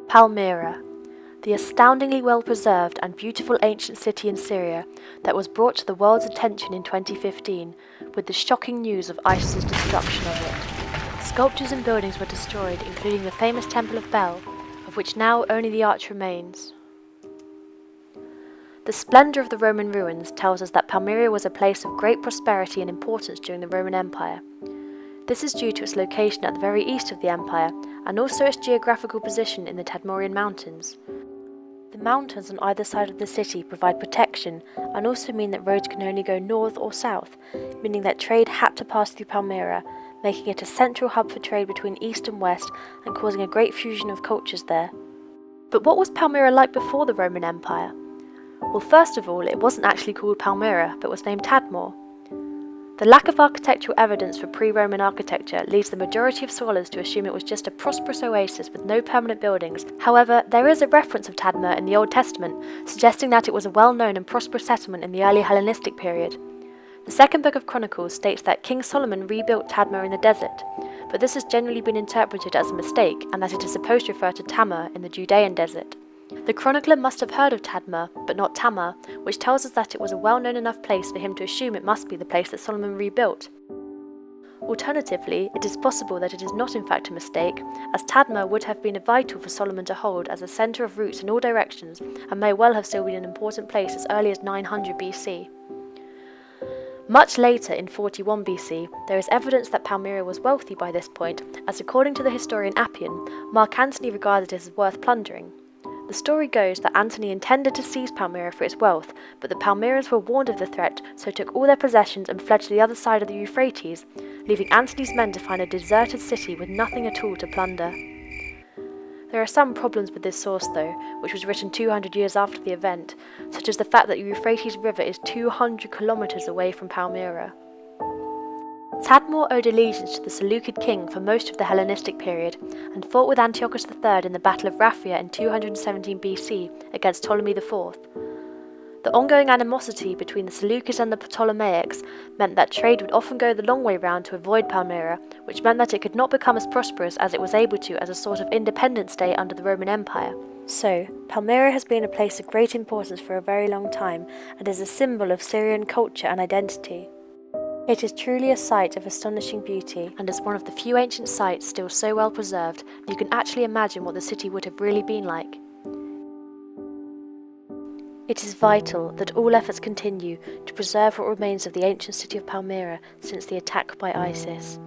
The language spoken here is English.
Palmyra, the astoundingly well-preserved and beautiful ancient city in Syria that was brought to the world's attention in 2015 with the shocking news of ISIS's destruction of it. Sculptures and buildings were destroyed, including the famous Temple of Bel, of which now only the arch remains. The splendour of the Roman ruins tells us that Palmyra was a place of great prosperity and importance during the Roman Empire. This is due to its location at the very east of the empire, and also its geographical position in the Tadmorian Mountains. The mountains on either side of the city provide protection and also mean that roads can only go north or south, meaning that trade had to pass through Palmyra, making it a central hub for trade between east and west and causing a great fusion of cultures there. But what was Palmyra like before the Roman Empire? Well, first of all, it wasn't actually called Palmyra, but was named Tadmor. The lack of architectural evidence for pre-Roman architecture leads the majority of scholars to assume it was just a prosperous oasis with no permanent buildings. However, there is a reference of Tadmor in the Old Testament, suggesting that it was a well-known and prosperous settlement in the early Hellenistic period. The second book of Chronicles states that King Solomon rebuilt Tadmor in the desert, but this has generally been interpreted as a mistake and that it is supposed to refer to Tamar in the Judean desert. The chronicler must have heard of Tadmor, but not Tamar, which tells us that it was a well-known enough place for him to assume it must be the place that Solomon rebuilt. Alternatively, it is possible that it is not in fact a mistake, as Tadmor would have been vital for Solomon to hold as a centre of routes in all directions and may well have still been an important place as early as 900 BC. Much later, in 41 BC, there is evidence that Palmyra was wealthy by this point, as according to the historian Appian, Mark Antony regarded it as worth plundering. The story goes that Antony intended to seize Palmyra for its wealth, but the Palmyrans were warned of the threat, so took all their possessions and fled to the other side of the Euphrates, leaving Antony's men to find a deserted city with nothing at all to plunder. There are some problems with this source though, which was written 200 years after the event, such as the fact that the Euphrates River is 200 kilometres away from Palmyra. Tadmor owed allegiance to the Seleucid king for most of the Hellenistic period, and fought with Antiochus III in the Battle of Raphia in 217 BC against Ptolemy IV. The ongoing animosity between the Seleucids and the Ptolemaics meant that trade would often go the long way round to avoid Palmyra, which meant that it could not become as prosperous as it was able to as a sort of independent state under the Roman Empire. So, Palmyra has been a place of great importance for a very long time, and is a symbol of Syrian culture and identity. It is truly a site of astonishing beauty, and is one of the few ancient sites still so well preserved you can actually imagine what the city would have really been like. It is vital that all efforts continue to preserve what remains of the ancient city of Palmyra since the attack by ISIS.